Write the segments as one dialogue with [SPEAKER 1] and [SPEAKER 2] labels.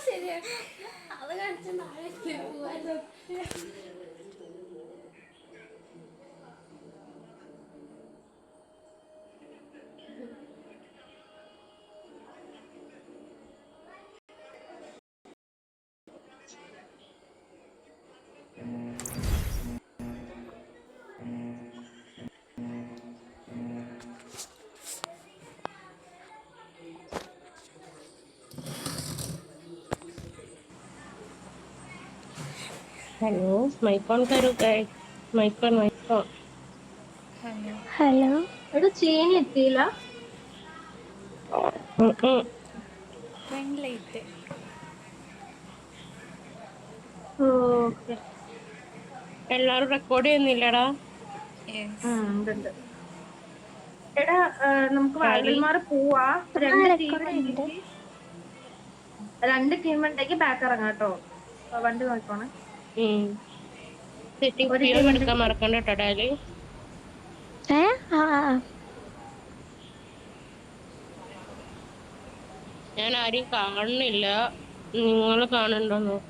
[SPEAKER 1] ശരിയാ അത് കഴിച്ച നാളെ പോവാൻ
[SPEAKER 2] हेलो माइक ऑन करो गाइस माइक ऑन
[SPEAKER 3] ഹലോ
[SPEAKER 1] എടാ ചേനി എത്തിയില്ല
[SPEAKER 3] ലൈറ്റ്
[SPEAKER 1] ഓക്കെ
[SPEAKER 2] എല്ലാരും റെക്കോർഡ് ചെയ്യുന്നില്ലടാ
[SPEAKER 1] ഉണ്ട് എടാ നമുക്ക്
[SPEAKER 2] ആരി
[SPEAKER 1] വാൽവിൽമാർ പോവാ
[SPEAKER 3] റെക്കോർഡ് ഉണ്ട്.
[SPEAKER 1] രണ്ട് ടീം ഉണ്ടെങ്കിൽ ബാക്ക് ഇറങ്ങാം കേട്ടോ വണ്ടി നോക്കണേ
[SPEAKER 2] സെറ്റിംഗ്
[SPEAKER 1] ഒരു
[SPEAKER 2] സ്ക്രീൻ
[SPEAKER 1] ടീം
[SPEAKER 2] എടുക്കാൻ
[SPEAKER 1] ഉണ്ടെങ്കിൽ
[SPEAKER 2] മറക്കണ്ട കേട്ടോ ഡാലി ഞാൻ ആരെയും കാണുന്നില്ല നിങ്ങൾ കാണുന്നുണ്ടോ നോക്ക്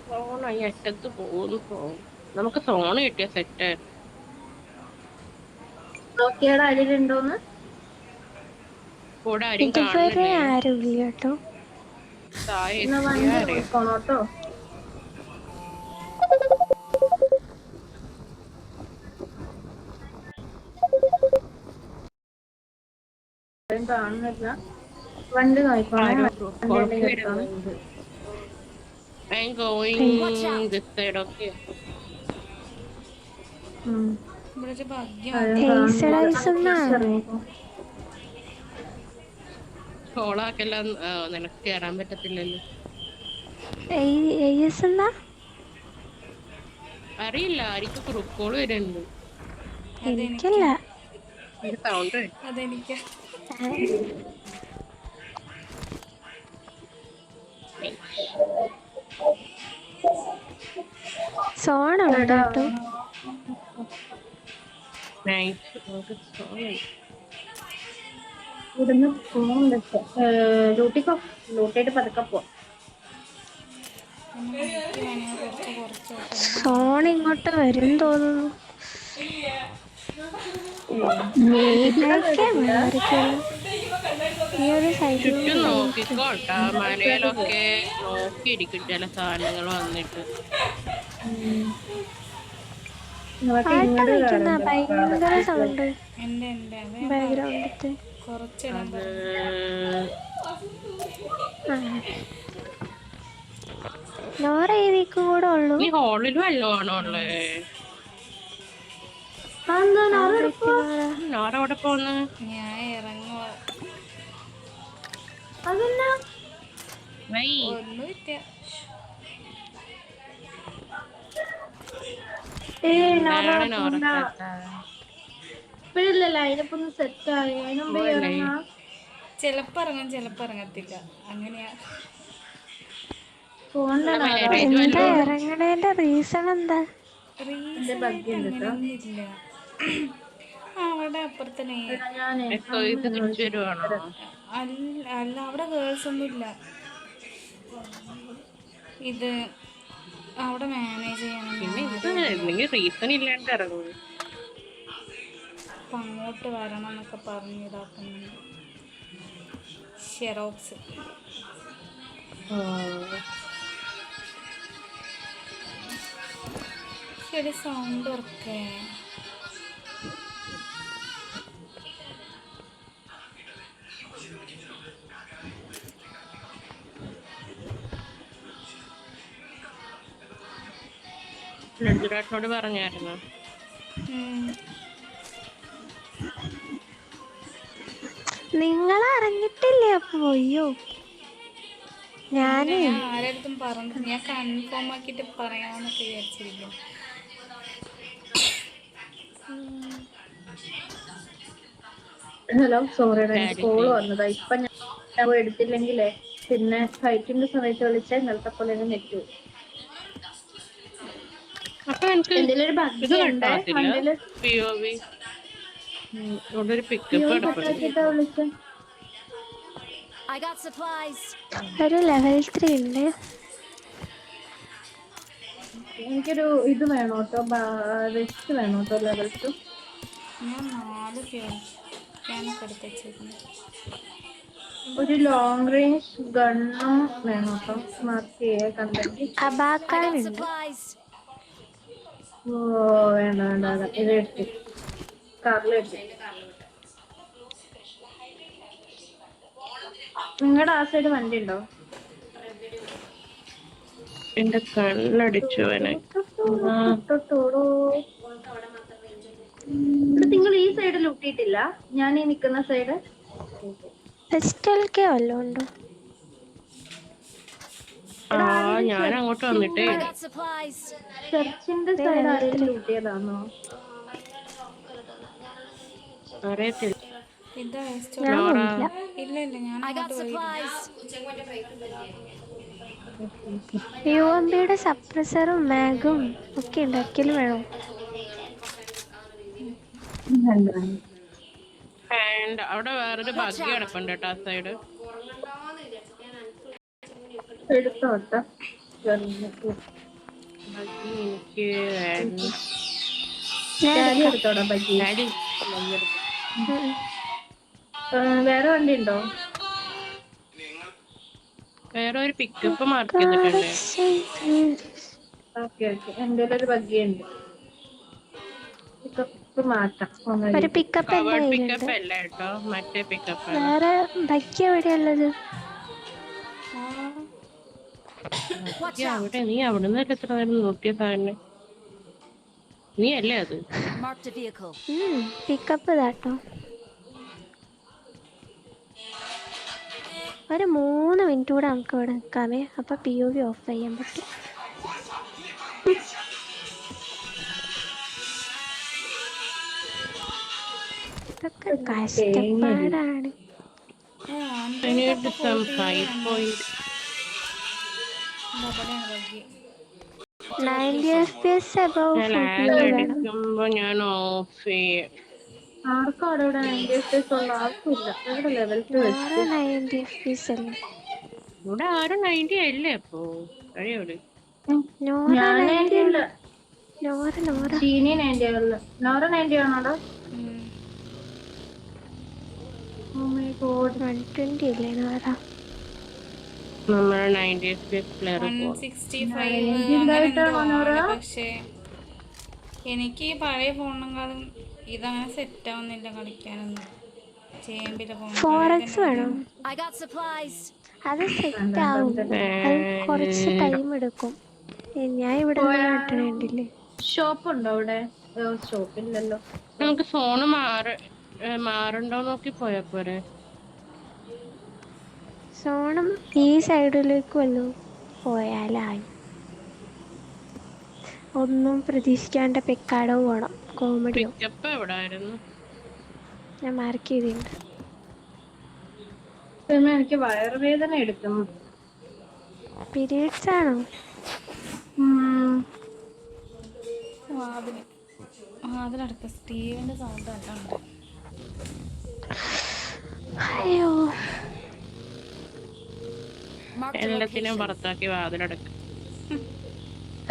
[SPEAKER 2] ഫോൺ ഈ അറ്റത്ത് പോകുന്നു ഫോൺ നമുക്ക് ഫോൺ കിട്ടിയ സെറ്റ്
[SPEAKER 1] നോക്കിയുടെ അടിയിലുണ്ടോന്ന്
[SPEAKER 2] കൂടെ ആരും
[SPEAKER 3] ഇതുവരെ
[SPEAKER 2] കാണുന്നില്ലേ
[SPEAKER 3] ആരും ഇല്ല കേട്ടോ.
[SPEAKER 2] താഴെ
[SPEAKER 1] എന്നാ
[SPEAKER 2] എത്തിയാ
[SPEAKER 1] വണ്ടി
[SPEAKER 2] അറിയാം
[SPEAKER 1] നോക്കണം കേട്ടോ കാണുന്നില്ല വണ്ടി നോക്കണേ
[SPEAKER 2] ആരോ
[SPEAKER 1] വണ്ടി
[SPEAKER 2] കോൾ
[SPEAKER 1] ഉണ്ടെങ്കിൽ എടുത്താണ്
[SPEAKER 2] വരുന്നുണ്ട് I'm going this side okay
[SPEAKER 3] ഇവിടെ ഭാഗ്യം
[SPEAKER 1] ഇറങ്ങിക്കോ
[SPEAKER 2] കോളാക്കെല്ലാം നിനക്ക് കയറാൻ പറ്റത്തില്ലല്ലോ അറിയില്ല ആർക്ക് ഗ്രൂപ്പ് കോൾ വരുന്നുണ്ട്
[SPEAKER 3] എനിക്കല്ല.
[SPEAKER 2] ഒരു സൗണ്ട്
[SPEAKER 3] അതെനിക്കാ. സോണുണ്ട്
[SPEAKER 1] എടാ
[SPEAKER 3] കേട്ടോ.
[SPEAKER 2] നൈറ്റ് നമുക്ക് സോങ്
[SPEAKER 1] ഇവിടുന്ന് പോകുന്നുണ്ട് ലൂട്ടിയിട്ട് പതുക്കെ പോവാം
[SPEAKER 3] സോൺ ഇങ്ങോട്ട് വരും തോന്നുന്നു. വേണമായിരിക്കുമല്ലോ. ഈ ഒരു
[SPEAKER 2] ചുറ്റും
[SPEAKER 3] സൈഡിൽ
[SPEAKER 2] നോക്കിക്കോട്ടാ മലയിലൊക്കെ നോക്കിയിരിക്കും ചില സാധനങ്ങൾ വന്നിട്ട്
[SPEAKER 3] പാട്ട്
[SPEAKER 1] ഇങ്ങോട്ട്
[SPEAKER 3] വെക്കുന്ന
[SPEAKER 1] കയറുന്നുണ്ട്
[SPEAKER 3] ഭയങ്കര സൗണ്ട് ബാക്ക്ഗ്രൗണ്ടിൽ.
[SPEAKER 2] അത്
[SPEAKER 3] നോറ ഈ വീക്ക് കൂടെ ഉള്ളൂ.
[SPEAKER 2] നീ ഹോളിൽ വല്ലോ ആണോ ഉള്ളേ ആരവിടെ പോന്ന്
[SPEAKER 3] ഞാൻ ഇറങ്ങുക
[SPEAKER 2] വൈ
[SPEAKER 3] ഒന്നുമില്ല.
[SPEAKER 2] എന്താണ് നോറക്കാത്ത
[SPEAKER 1] ഇപ്പഴില്ലല്ലോ അതിനിപ്പൊന്ന് സെറ്റ് ആയി അതിനുമ്പേ ഇറങ്ങാ
[SPEAKER 3] ചിലപ്പോ ഇറങ്ങും ചിലപ്പോ ഇറങ്ങത്തില്ല. അങ്ങനെയാ.
[SPEAKER 2] മാരേജ്
[SPEAKER 3] എന്താ
[SPEAKER 2] വല്ലോ
[SPEAKER 3] ഇറങ്ങണേന്റെ റീസൺ എന്താ?
[SPEAKER 1] എന്റെ
[SPEAKER 3] റീസൺ ആയിട്ട്
[SPEAKER 1] ബഗ്ഗുണ്ട് കേട്ടോ
[SPEAKER 3] അങ്ങനെയൊന്നുമില്ല. അവിടെ അപ്പുറത്തന്നെ
[SPEAKER 1] ഞാനേ
[SPEAKER 2] SOS തിരിച്ചു വരുവാണോ
[SPEAKER 3] അല്ല അവിടെ ഗേൾസ് ഒന്നുമില്ല. ഇത് അവിടെ മാനേജ് ചെയ്യണം.
[SPEAKER 2] പിന്നെ ഇത്
[SPEAKER 3] ആരും ഇല്ല.
[SPEAKER 2] എന്തെങ്കിലും റീസൺ ഇല്ലാണ്ട് ഇറങ്ങും
[SPEAKER 3] അപ്പം അങ്ങോട്ട് വരണം എന്നൊക്കെ പറഞ്ഞ് ഇതാക്കുന്നുണ്ട്. ഷെറോക്സ് ശരി സൗണ്ട് ഉറക്കേ.
[SPEAKER 2] ലഡ്ജുരാട്ടിനോട് പറഞ്ഞായിരുന്നു
[SPEAKER 3] നിങ്ങൾ അറിഞ്ഞിട്ടില്ലേ? അപ്പൊ അയ്യോ ഞാൻ ആരടുത്തും പറഞ്ഞു. ഞാൻ കൺഫേം ആക്കിയിട്ട് പറയാമെന്നൊക്കെ വിചാരിച്ചിരിക്കും.
[SPEAKER 1] ഹലോ സോറിയുടെ എനിക്ക്
[SPEAKER 2] ഡാഡി
[SPEAKER 1] കോള്
[SPEAKER 2] സീൻ
[SPEAKER 1] വന്നതാ ഇപ്പൊ ഞാൻ എടുത്തില്ലെങ്കിലേ പിന്നെ കഴിക്കുന്ന സമയത്ത് വിളിച്ചാൽ ഇന്നലത്തെ പോലെ നെറ്റ്
[SPEAKER 2] അപ്പൊ എനിക്ക്
[SPEAKER 1] എന്തെങ്കിലും ഒരു
[SPEAKER 2] ഇത്
[SPEAKER 1] ഭംഗി ഉണ്ട്
[SPEAKER 2] കട്ടാവത്തില്ല.
[SPEAKER 1] വണ്ടിയില്.
[SPEAKER 2] POV ഇവിടെ ഒരു പിക്കപ്പ്
[SPEAKER 1] POV
[SPEAKER 2] കിടപ്പുണ്ട്.
[SPEAKER 1] കട്ടാക്കിട്ടാ വിളിച്ച.
[SPEAKER 4] I got supplies.
[SPEAKER 5] ഒരു ലെവൽ 3 ഉണ്ട്.
[SPEAKER 1] എനിക്കൊരു ഇത് വേണം കേട്ടോ, വെസ്റ്റ് വേണം കേട്ടോ, ലെവൽ 2.
[SPEAKER 3] ഞാൻ 4 ക്യാനൊക്കെ എടുത്ത് വെച്ചിരുന്നു.
[SPEAKER 1] ഒരു ലോങ് റേഞ്ച് ഗണ്ണും വേണം കേട്ടോ, മാർക്ക് ചെയ്യാൻ കണ്ടെങ്കിൽ.
[SPEAKER 4] I got
[SPEAKER 5] അബാക്കാനുണ്ട്.
[SPEAKER 4] supplies.
[SPEAKER 1] ഓ വേണ്ട വേണ്ട വേണ്ട, ഇത് എടുത്ത് കാറിലെടുത്ത്. നിങ്ങളുടെ ആ സൈഡ് വണ്ടി ഉണ്ടോ?
[SPEAKER 2] എന്റെ കണ്ണടിച്ചു അവനെ.
[SPEAKER 1] നിങ്ങൾ ഈ സൈഡ് ലൂട്ടിയിട്ടില്ല, ഞാൻ ഈ നിക്കുന്ന സൈഡ്.
[SPEAKER 5] ഫെസ്റ്റൽക്ക് വല്ലതും ഉണ്ടോ?
[SPEAKER 2] ഞാൻ അങ്ങോട്ട് വന്നിട്ടേ
[SPEAKER 4] I got supplies.
[SPEAKER 1] ചർച്ചിന്റെ സൈഡ് ആരെങ്കിലും ലൂട്ടിയതാണോ?
[SPEAKER 2] അറിയത്തില്ല.
[SPEAKER 3] ഇതാ വേസ്റ്റ്.
[SPEAKER 5] ഞാൻ
[SPEAKER 2] ലോറ.
[SPEAKER 5] പോയില്ല.
[SPEAKER 3] ഇല്ല ഇല്ല ഞാൻ
[SPEAKER 4] I got supplies.
[SPEAKER 5] UMBയുടെ സപ്രസറും മാഗും ഒക്കെ ഉണ്ട്. ഒരിക്കലും വേണോ?
[SPEAKER 2] ആൻഡ് അവിടെ വേറൊരു ബഗ്ഗി കിടപ്പുണ്ട് കേട്ടോ ആ സൈഡ്.
[SPEAKER 1] എടുത്തോട്ടെ.
[SPEAKER 2] ബഗ്ഗി എനിക്ക് വേണ്ട.
[SPEAKER 1] Daddy എടുത്തോടാ buggy.
[SPEAKER 2] ഡാഡി
[SPEAKER 1] വേറെ വണ്ടി ഉണ്ടോ?
[SPEAKER 2] വേറെ ഒരു പിക്കപ്പ് മാർക്ക് ചെയ്തിട്ടുണ്ട്.
[SPEAKER 1] ഓക്കെ ഓക്കെ, എന്റെ ഒരു ബഗ്ഗി ഉണ്ട്. പിക്കപ്പ് മാറ്റാം.
[SPEAKER 5] ഒരു പിക്കപ്പ് എന്റെ
[SPEAKER 2] കവേർഡ്
[SPEAKER 5] കയ്യിലുണ്ട്.
[SPEAKER 2] പിക്കപ്പ് അല്ല കേട്ടോ, മറ്റേ പിക്കപ്പ്.
[SPEAKER 5] വേറെ ബൈക്ക് എവിടെയുള്ളത്?
[SPEAKER 2] അവിടെ നീ അവിടുന്ന് എത്ര നേരം നോക്കിയ സാധനം നീ അല്ലേ അത്?
[SPEAKER 4] Marked a vehicle.
[SPEAKER 5] പിക്കപ്പ് ഇതാട്ടോ. ഒരു 3 മിനിറ്റ് കൂടെ നമുക്ക് ഇവിടെ നിൽക്കാമേ. അപ്പൊ POV ഓഫ് ചെയ്യാൻ പറ്റും. ഇതൊക്കെ കഷ്ടപ്പാടാണ്.
[SPEAKER 2] I need some 5 point.
[SPEAKER 5] 90 FPS above
[SPEAKER 2] ഞാൻ
[SPEAKER 5] 40
[SPEAKER 2] ലാഗ്
[SPEAKER 5] വേണം.
[SPEAKER 2] അടിക്കുമ്പോ ഞാൻ ഓഫ് ചെയ്യും.
[SPEAKER 1] ആർക്കും അവിടെ ഇവിടെ 90 ഉള്ള ആർക്കുമില്ല. ഇവിടെ ലെവൽ 2 വെച്ച്.
[SPEAKER 5] വേറെ 90 FPS അല്ലേ?
[SPEAKER 2] ഇവിടെ ആരും 90 അല്ലേ അപ്പൊ കഴിയോട്.
[SPEAKER 5] നോറ
[SPEAKER 1] ഞാൻ 90 ഉള്ള.
[SPEAKER 5] നോറ
[SPEAKER 1] ചീനി 90 ഉള്ള. നോറ 90 ആണോടാ? Oh my god.
[SPEAKER 5] 120 ഇല്ലേ നോറ?
[SPEAKER 2] നമ്മൾ 90 FPS പ്ലെയർ
[SPEAKER 3] 165 പക്ഷേ എനിക്ക് പഴയ ഫോണിനെക്കാളും ഇതങ്ങനെ സെറ്റ് ആവുന്നില്ല കളിക്കാനൊന്നും. ചേമ്പിലെ ഫോൺ
[SPEAKER 5] 4X വേണം.
[SPEAKER 4] I got supplies.
[SPEAKER 5] അത് സെറ്റ് ആവും. അത് കുറച്ച് ടൈം എടുക്കും. ഞാൻ ഇവിടെ കിട്ടണില്ലേ?
[SPEAKER 1] ഷോപ്പ് ഉണ്ടോ അവിടെ? ഷോപ്പില്ലല്ലോ.
[SPEAKER 2] നമുക്ക് ഫോണ് മാറണ്ടോ നോക്കി പോയാ പോരെ.
[SPEAKER 5] സോണം ഈ സൈഡിലേക്ക് വല്ലതും പോയാലായി. ഒന്നും പ്രതീക്ഷിക്കാണ്ട് പെക്കാടോ പോണം. കോമഡിയോ.
[SPEAKER 2] പിക്കപ്പ് എവിടായിരുന്നു?
[SPEAKER 5] ഞാൻ മാർക്ക് ചെയ്തിട്ടുണ്ട്.
[SPEAKER 1] എനിക്ക് വയറുവേദന എടുക്കുന്നു.
[SPEAKER 5] പീരീഡ്സ് ആണോ?
[SPEAKER 3] വാതിലടക്ക സ്റ്റീവിന്റെ സൗണ്ട് കേട്ടോ.
[SPEAKER 5] അയ്യോ,
[SPEAKER 4] Marked a
[SPEAKER 2] എല്ലാത്തിനും
[SPEAKER 4] location.
[SPEAKER 2] പുറത്താക്കി വാതിലടക്ക.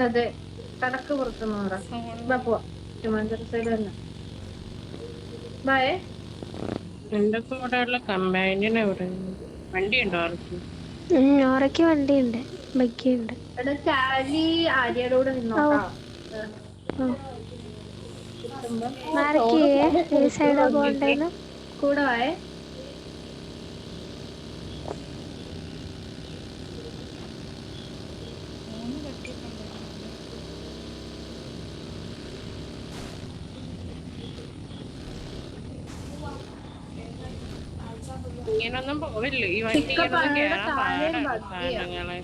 [SPEAKER 1] അതെ, കടക്ക് പുറത്തുനിന്ന് പറ. പോവാ സൈഡ് തന്നെ. ബൈ.
[SPEAKER 2] എന്റെ കൂടെയുള്ള കമ്പാനിയൻ എവിടെ? വണ്ടി ഉണ്ടോ ആർക്ക്?
[SPEAKER 5] നോറയ്ക്ക് വണ്ടിയുണ്ട്, ബഗ്ഗിയുണ്ട്.
[SPEAKER 1] എടാ ചാലി ആര്യയുടെ കൂടെ നിന്നോട്ടാ.
[SPEAKER 5] മാർക്ക് ചെയ്യേ ഈ സൈഡാ പോകണ്ടേന്ന്.
[SPEAKER 1] കൂടെ വായേ.
[SPEAKER 2] ഇങ്ങനൊന്നും പോവില്ല ഈ വണ്ടി. ഇങ്ങനൊന്നും കേറാൻ പാടാണ് സാധനങ്ങളെ.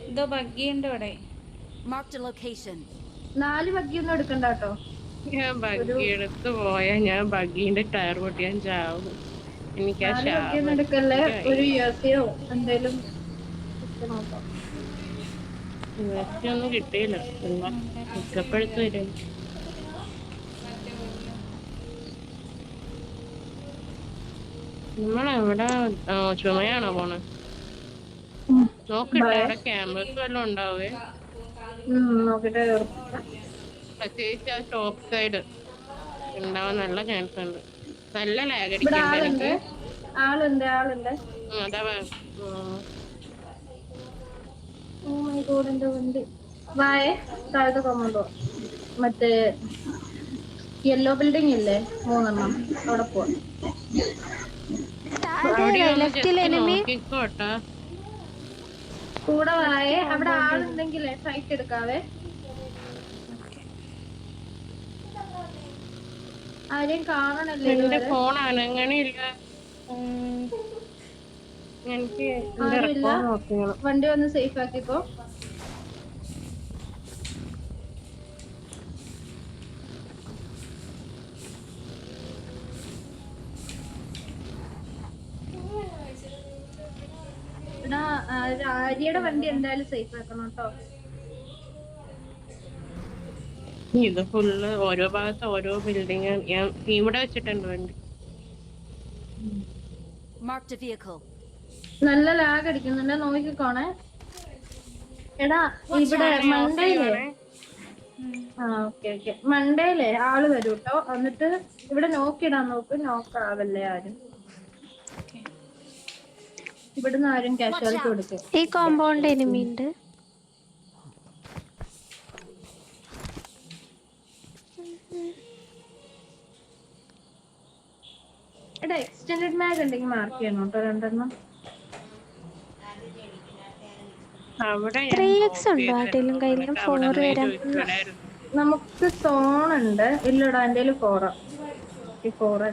[SPEAKER 3] ഇതോ ബഗ്ഗിയുണ്ട് ഇവിടെ.
[SPEAKER 4] Marked a location.
[SPEAKER 1] 4 ബഗ്ഗിയൊന്നും എടുക്കണ്ട കേട്ടോ.
[SPEAKER 2] ഞാൻ ബഗ്ഗി എടുത്ത് പോയാ ഞാൻ ബഗ്ഗിന്റെ ടയർ പൊട്ടിയാൻ ചാവും. എനിക്ക് ആ
[SPEAKER 1] 4 ബഗ്ഗിയൊന്നും എടുക്കല്ലേ. ഒരു USO എന്തേലും നോക്കാം.
[SPEAKER 2] ഇവർക്ക് ഒന്നും കിട്ടിയില്ല. മിക്കപ്പോഴത്ത് വരും. നമ്മളെവിടെ ചുമയാണോ പോണെ? നോക്കട്ടെ, അവിടെ ക്യാമ്പസ് വല്ലതും ഉണ്ടാവേ.
[SPEAKER 1] നോക്കിട്ട്
[SPEAKER 2] പ്രത്യേകിച്ച് ആ ടോപ്പ് സൈഡ് ഉണ്ടാവാൻ നല്ല ചാൻസ് ഉണ്ട്. നല്ല ലാഗ്
[SPEAKER 1] ഇവിടെ
[SPEAKER 2] അടിക്കണ്ട
[SPEAKER 1] ആളുണ്ട്,
[SPEAKER 2] എനിക്ക്.
[SPEAKER 1] ആളുണ്ട്.
[SPEAKER 2] അതാ
[SPEAKER 1] ഓ മൈ ഗോഡ്, എന്റെ വണ്ടി വായേ താഴത്തെ കൊമ്പോ മറ്റേ യെല്ലോ ബിൽഡിംഗ് ഇല്ലേ 3 അവിടെ പോവാ.
[SPEAKER 2] അവിടെ ഒന്ന്
[SPEAKER 5] ലെഫ്റ്റിൽ
[SPEAKER 2] ജസ്റ്റ്
[SPEAKER 5] എനിമി.
[SPEAKER 2] നോക്കിക്കോട്ടാ.
[SPEAKER 1] കൂടെ വായേ, അവിടെ ആളുണ്ടെങ്കിലേ സൈറ്റ് എടുക്കാവേ. ആരെയും കാണണല്ലേ
[SPEAKER 2] എന്റെ
[SPEAKER 1] ഇതുവരെ?
[SPEAKER 2] ഫോൺ അനങ്ങണില്ല. എനിക്ക് എന്റെ
[SPEAKER 1] ആരുമില്ല.
[SPEAKER 2] റെക്കോർഡ് നോക്കിയാണ്.
[SPEAKER 1] വണ്ടി വന്ന് സേഫ് ആക്കിക്കോ. എടാ ആര്യയുടെ വണ്ടി എന്തായാലും സേഫ് ആക്കണം കേട്ടോ.
[SPEAKER 2] ഇത് ഫുള്ള് ഓരോ ഭാഗത്ത് ഓരോ ബിൽഡിങ്. ഞാൻ ഇവിടെ വെച്ചിട്ടുണ്ട് വണ്ടി.
[SPEAKER 4] Marked a vehicle.
[SPEAKER 1] നല്ല ലാഗ് അടിക്കുന്നുണ്ട്, നോക്കിക്കോണേ. എടാ ഇവിടെ മണ്ടയിലേ ഓക്കെ മണ്ടയിലേ ആള് വരും കേട്ടോ. എന്നിട്ട് ഇവിടെ നോക്കിയിടാൻ നോക്ക്, നോക്കാവല്ലേ ആരും. ഇവിടുന്ന് ആരും കാഷ്വാലിറ്റി കൊടുക്കും.
[SPEAKER 5] ഈ കോമ്പൗണ്ട് എനിമി ഉണ്ട്.
[SPEAKER 1] എടാ എക്സ്റ്റൻഡഡ് മാഗ് ഉണ്ടെങ്കിൽ മാർക്ക് ചെയ്യണം കേട്ടോ, 2
[SPEAKER 2] അവിടെ
[SPEAKER 5] 3x ഉണ്ടോ ആരുടെയും കയ്യിലും? 4 വരാം.
[SPEAKER 1] നമുക്ക് സോൺ ഉണ്ട്. ഇല്ലടാ എന്റെ 4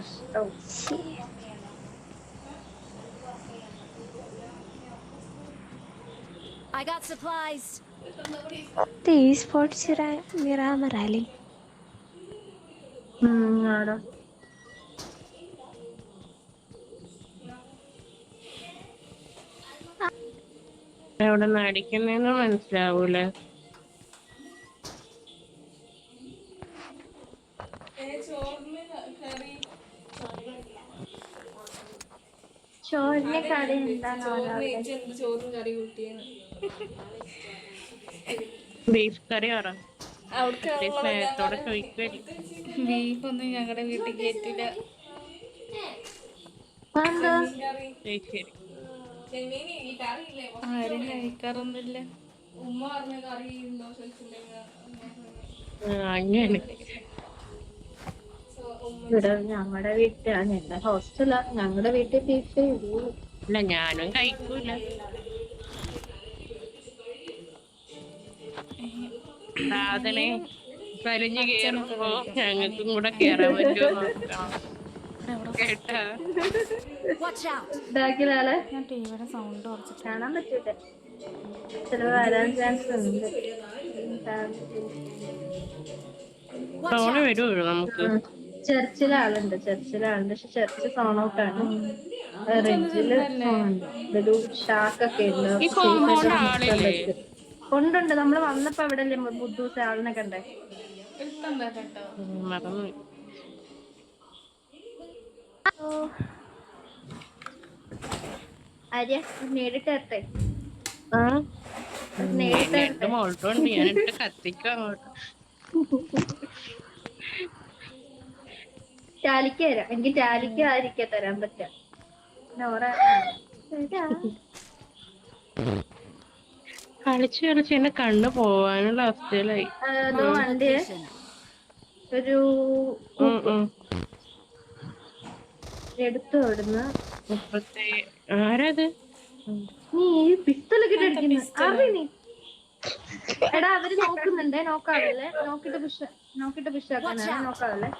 [SPEAKER 1] ഇഷ്ടവും.
[SPEAKER 4] I got supplies.
[SPEAKER 5] ഈ സ്പോർട്സ് മിറാമർ അലി.
[SPEAKER 1] ആടാ
[SPEAKER 2] എവിടെ നിന്ന് അടിക്കുന്നേന്ന് മനസ്സിലാവൂല.
[SPEAKER 1] ചോറിന്റെ കറി എന്താണോ?
[SPEAKER 2] ബീഫ് കറി പറ. സ്നേഹത്തോടെ ചോദിക്കുവല്ലേ.
[SPEAKER 3] ബീഫൊന്നും ഞങ്ങളുടെ വീട്ടിൽ കയറ്റില്ല.
[SPEAKER 2] ശരി.
[SPEAKER 3] ആരും കഴിക്കാറൊന്നുമില്ല.
[SPEAKER 2] അങ്ങനെ
[SPEAKER 1] ഇവിടെ ഞങ്ങളുടെ വീട്ടിലാണ്, എന്റെ ഹോസ്റ്റലാ. ഞങ്ങളുടെ വീട്ടിൽ ബീഫേ ഉള്ളൂ.
[SPEAKER 2] അല്ല, ഞാനും കഴിക്കൂല. സാധനെ വലിഞ്ഞു കേറുമ്പോ ഞങ്ങൾക്കും കൂടെ കേറാൻ പറ്റുമോ നോക്കണം കേട്ടാ.
[SPEAKER 1] ബാക്കിലാളെ
[SPEAKER 3] ഞാൻ ടിവിയുടെ സൗണ്ട് കുറച്ച്
[SPEAKER 1] കാണാൻ പറ്റൂല, ചിലപ്പോ വരാൻ ചാൻസ് ഉണ്ട്.
[SPEAKER 2] ഫോണ് വരുമോ നമുക്ക്?
[SPEAKER 1] ചർച്ചിലാളുണ്ട് പക്ഷെ ചർച്ച് സോൺ ഔട്ടാണ്. റെഡ്ജില് സോണുണ്ട്. ഒരു ഷാക്കൊക്കെ ഉണ്ട്.
[SPEAKER 2] ഈ കോമ്പൗണ്ട് ആളില്ലേ?
[SPEAKER 1] ഉണ്ട്. നമ്മള് വന്നപ്പോ അവിടെ അല്ലേ ബുദ്ധൂസ് ആളിനെ കണ്ടേ.
[SPEAKER 2] മറന്നു.
[SPEAKER 1] ആര്യ നേരിട്ട് തരട്ടെ?
[SPEAKER 2] രണ്ട് മോൾട്ടുണ്ട്, ഞാനിട്ട് കത്തിക്കും അങ്ങോട്ട്.
[SPEAKER 1] ടാലിക്ക് തരാം. എനിക്ക് ടാലിക്ക് ആയിരിക്കാ തരാൻ പറ്റാ.
[SPEAKER 2] കളിച്ച് എന്നെ കണ്ണു പോവാനുള്ള അവസ്ഥയിലായി.
[SPEAKER 1] വണ്ടി ഒരു എടുത്തു ഓടുന്ന
[SPEAKER 2] ആരത്?
[SPEAKER 1] നീ പിസ്തലൊക്കെ അടിക്കുന്നു. എടാ അവര് നോക്കുന്നുണ്ടേ, നോക്കാവല്ലേ. നോക്കിട്ട് പുഷാക്കാനാണ്, നോക്കാവല്ലേ.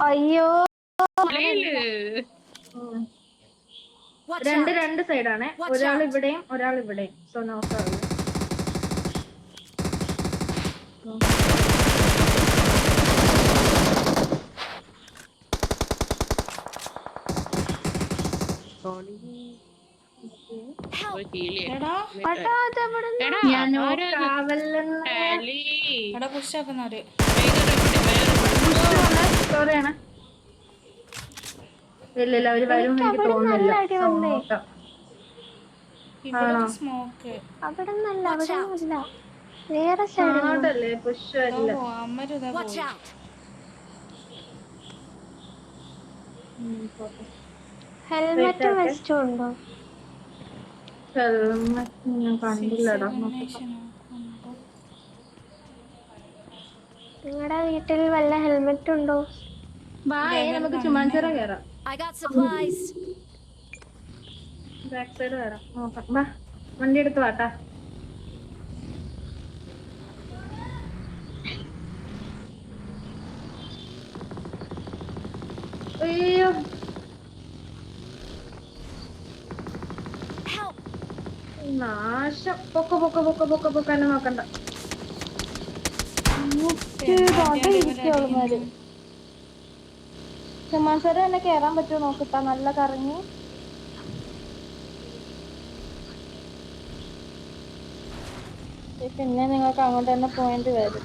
[SPEAKER 5] അയ്യോ
[SPEAKER 1] രണ്ട് സൈഡാണേ. ഒരാൾ ഇവിടെയും ഒരാൾ ഇവിടെയും. സോ നോക്കാവല്ലേ.
[SPEAKER 2] പോയി heal ചെയ്യ്.
[SPEAKER 3] എടാ
[SPEAKER 2] എന്നിട്ട്
[SPEAKER 5] പട്ടാ അതെവിടെ
[SPEAKER 2] എടാ
[SPEAKER 1] ഞാൻ
[SPEAKER 2] ആരാ ഇത്?
[SPEAKER 1] കാവലെന്ന്
[SPEAKER 2] ടാലി.
[SPEAKER 3] എടാ പുഷാക്കുന്നവര്
[SPEAKER 1] സ്റ്റോറിയാണ്. ഇല്ല അവര് വരും
[SPEAKER 5] എനിക്ക്
[SPEAKER 1] എനിക്ക്
[SPEAKER 5] അവിടെ
[SPEAKER 1] തോന്നുന്നില്ല.
[SPEAKER 5] നല്ല അടി വന്നേ.
[SPEAKER 1] നോക്കാം.
[SPEAKER 3] ഇവിടെ
[SPEAKER 1] ആണോ?
[SPEAKER 3] ഒരു സ്മോക്ക്.
[SPEAKER 5] അവിടെ നല്ല
[SPEAKER 4] Watch
[SPEAKER 5] അവിടെ
[SPEAKER 4] out.
[SPEAKER 5] അല്ല വേറെ സൈഡിൽ
[SPEAKER 1] അങ്ങോട്ടല്ലേ പുഷ്
[SPEAKER 3] ഇതാ
[SPEAKER 1] വരില്ല.
[SPEAKER 3] അമ്മര് ഇതാ
[SPEAKER 4] Watch
[SPEAKER 3] പോയി.
[SPEAKER 4] out.
[SPEAKER 5] ഹെൽമെറ്റും വെസ്റ്റും ഉണ്ടോ?
[SPEAKER 1] ഹെൽമെറ്റ് ഞാൻ കണ്ടില്ലടാ.
[SPEAKER 3] എലിമിനേഷനോ എന്തോ.
[SPEAKER 5] നിങ്ങളുടെ വീട്ടിൽ വല്ല ഹെൽമെറ്റ് ഉണ്ടോ?
[SPEAKER 1] നമുക്ക് ചുമ്മാഞ്ചിറ കയറാം.
[SPEAKER 4] I got supplies.
[SPEAKER 1] Back side കയറാം. നോക്കാം. വാ വണ്ടി എടുത്ത് വാട്ടാ. അയ്യോ
[SPEAKER 4] Help.
[SPEAKER 1] നാശം. എന്നെ നോക്കണ്ട. ചുമ്മാസര തന്നെ കേറാൻ പറ്റുമോ നോക്കിട്ടാ. നല്ല കറങ്ങി. പിന്നെ നിങ്ങൾക്ക് അങ്ങോട്ട് തന്നെ പോയിന്റ് വരും.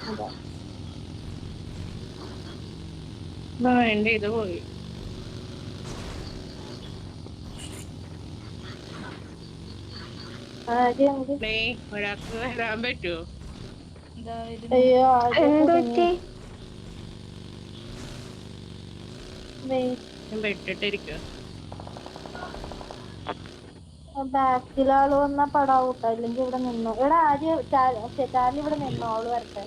[SPEAKER 2] എന്റെ ഇത് പോയി. ഒരാൾക്ക് വരാൻ പറ്റുമോ?
[SPEAKER 3] ഇതാ വരുന്നു.
[SPEAKER 1] അയ്യോ
[SPEAKER 5] എന്തൊക്കെ
[SPEAKER 2] ഞാൻ പെട്ടിട്ടിരിക്കുക.
[SPEAKER 1] ബാക്കിലാള് വന്നാ പടാവൂട്ടോ. ഇല്ലെങ്കി ഇവിടെ നിന്നോ. ഇവിടെ ആര്യ ചാലി ഇവിടെ നിന്നോ. അവള് വരട്ടെ.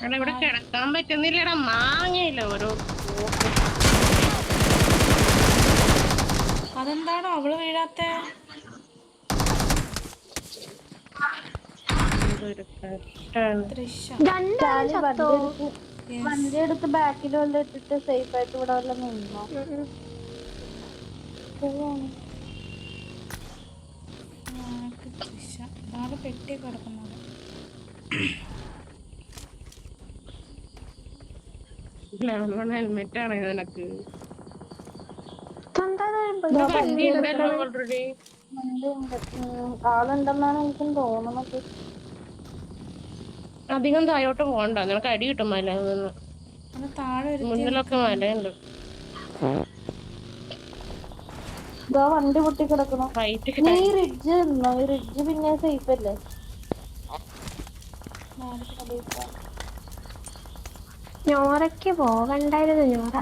[SPEAKER 2] എടാ ഇവിടെ കിടക്കാൻ പറ്റുന്നില്ലടാ. മാങ്ങയില്ല ഓരോ.
[SPEAKER 3] അതെന്താണോ അവള് വീഴാത്ത? ദൃശ്യം.
[SPEAKER 1] ചാലി
[SPEAKER 5] ചത്തോ?
[SPEAKER 1] വണ്ടി എടുത്ത് ബാക്കിൽ വല്ല ഇട്ടിട്ട് സേഫ് ആയിട്ട് ഇവിടെ വല്ല നിന്നോ.
[SPEAKER 3] ദൃശ്യം നാളെ പെട്ടി കിടക്കുന്നത്.
[SPEAKER 2] ഹെൽമെറ്റ് ആണ് നിനക്ക്.
[SPEAKER 5] വണ്ടി
[SPEAKER 2] ഓൾറെഡി
[SPEAKER 1] ആളുണ്ടെന്നാണ് എനിക്കും തോന്നുന്നത്.
[SPEAKER 2] അധികം താഴോട്ട് പോകണ്ട. നിനക്ക് അടി കിട്ടും മല നിന്ന്.
[SPEAKER 3] അത് താഴെ
[SPEAKER 2] മുന്നിലൊക്കെ മലയുണ്ട്.
[SPEAKER 1] ഇതാ വണ്ടി പൊട്ടി കിടക്കണു.
[SPEAKER 2] ഫൈറ്റ്
[SPEAKER 1] നീ റിഡ്ജ് നിന്നോ. ഈ റിഡ്ജ് പിന്നെ സേഫ് അല്ലേ?
[SPEAKER 5] ഞോറയ്ക്ക് പോകണ്ടായിരുന്നു. ഞോറ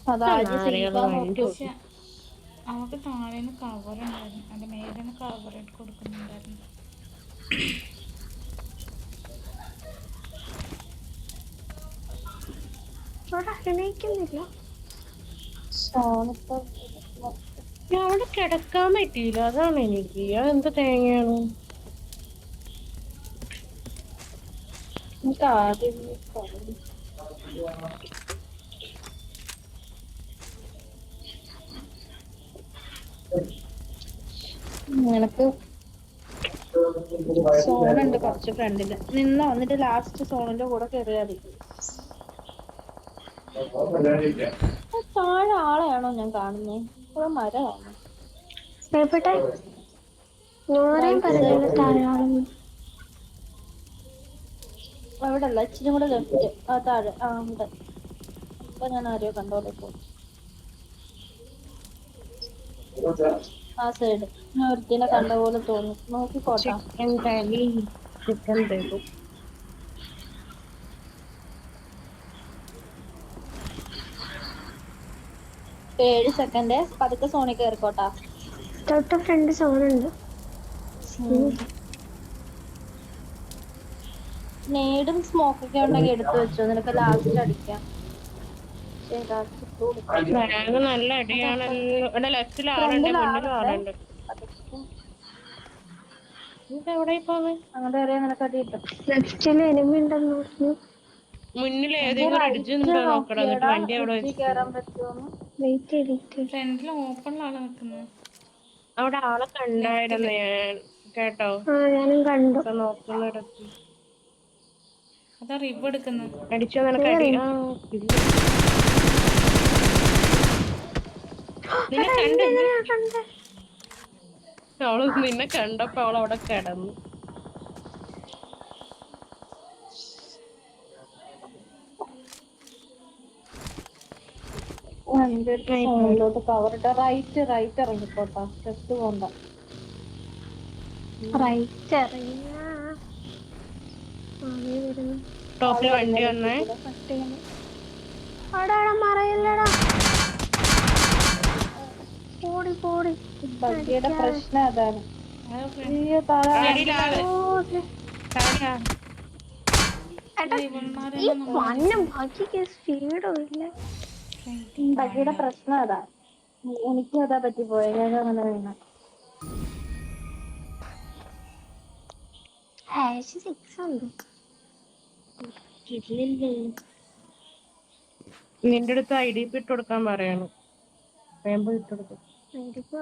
[SPEAKER 3] പക്ഷെ അവക്ക് താഴേന്ന് കവർ ഉണ്ടായിരുന്നു. അതിന്റെ മേലേന്ന് കവർ ഇട്ട് കൊടുക്കുന്നുണ്ടായിരുന്നു.
[SPEAKER 5] അഭിനയിക്കുന്നില്ല.
[SPEAKER 2] അവിടെ കിടക്കാൻ പറ്റിയില്ല. അതാണ് എനിക്ക്. അതെന്ത് തേങ്ങയാണ്.
[SPEAKER 1] നിനക്ക് സോണുണ്ട് കുറച്ച് ഫ്രണ്ടില് നിന്നോ. എന്നിട്ട് ലാസ്റ്റ് സോണിന്റെ കൂടെ കയറിയാൽ താഴെ ആളെയാണോ ഞാൻ കാണുന്നേ? മരമാണോ?
[SPEAKER 5] എവിടെ? ഞോറയും പറഞ്ഞ താഴെ
[SPEAKER 1] അവിടെ അല്ല, ഇച്ചിരി കൂടെ ലെഫ്റ്റ്. ആ താഴെ. ആ ഉണ്ട്. അപ്പൊ ഞാൻ ആരെയോ കണ്ടോളെ ഇപ്പൊ. ആ സൈഡ് ഞാൻ ഒരുത്തിനെ കണ്ട പോലെ തോന്നി. നോക്കിക്കോട്ടാ.
[SPEAKER 2] ചിക്കൻ തരും.
[SPEAKER 1] 7 സെക്കൻഡ്. പതുക്കെ സോണിൽ കയറിക്കോട്ടാ.
[SPEAKER 5] തൊട്ട് ഫ്രണ്ട് സോണുണ്ട്.
[SPEAKER 1] നേടും സ്മോക്കൊക്കെ ഉണ്ടെങ്കിൽ എടുത്തു വെച്ചോ. നിനക്ക് ലാസ്റ്റ് അടിക്കാം.
[SPEAKER 2] ബാഗ് നല്ല അടിയാണല്ലോ. ഇവിടെ ലെഫ്റ്റിൽ ആളുണ്ട്, മുന്നിൽ ആളുണ്ട്. എവിടെ പോന്നെ?
[SPEAKER 1] അങ്ങോട്ട് കയറിയാ നിനക്ക് അടി കിട്ടും.
[SPEAKER 5] ലെഫ്റ്റില് എനിമി ഉണ്ടെന്ന് പറഞ്ഞു.
[SPEAKER 2] മുന്നിൽ ഏതെങ്കിലും അടിച്ച് നോക്കണം. എന്നിട്ട് വണ്ടി അവിടെ
[SPEAKER 1] കയറാൻ പറ്റുമോന്ന്
[SPEAKER 5] വെയിറ്റ് ചെയ്തിട്ട്
[SPEAKER 3] ഫ്രണ്ടിൽ ഓപ്പണിലാണ് നിൽക്കുന്നത്.
[SPEAKER 2] അവിടെ ആളെ കണ്ടായിരുന്നു ഞാൻ. കേട്ടോ?
[SPEAKER 5] ഞാനും കണ്ടു.
[SPEAKER 2] നോക്കുന്നിടത്ത്
[SPEAKER 3] അതാ റിവ് എടുക്കുന്നത്.
[SPEAKER 2] അടിച്ചോ നിനക്ക് അടി. നിന്നെ
[SPEAKER 5] എടാ,
[SPEAKER 2] കണ്ട
[SPEAKER 5] എങ്ങനെയാ കണ്ടേ?
[SPEAKER 2] അവള് നിന്നെ കണ്ടപ്പോ അവളവിടെ കിടന്നു.
[SPEAKER 1] സോണിലോട്ട് കവറിട്ട റൈറ്റ് ഇറങ്ങിക്കോട്ടാ, ലെഫ്റ്റ് പോണ്ട.
[SPEAKER 5] റൈറ്റ് ഇറങ്ങിയ വരുന്നു.
[SPEAKER 2] ടോപ്പിൽ വണ്ടി വന്നേ.
[SPEAKER 5] പട്ടിയാണ്. അവിടെ മറയില്ലടാ. ഓടി പോടി.
[SPEAKER 1] ബഗ്ഗിയുടെ പ്രശ്നം അതാണ്.
[SPEAKER 5] ഈ മണ്ണും ബാക്കിക്ക് സ്പീഡും ഇല്ല.
[SPEAKER 1] ബഗ്ഗിയുടെ പ്രശ്നം അതാ. എനിക്കും അതാ പറ്റിപ്പോയ, ഞാൻ അങ്ങനെ വീണ.
[SPEAKER 5] #6 ഉണ്ട്.
[SPEAKER 2] നിന്റെ അടുത്ത് IDP ഇട്ട് കൊടുക്കാൻ പറയണം. വേമ്പോ ഇട്ട് കൊടുക്കും.
[SPEAKER 5] ഇതിപ്പോ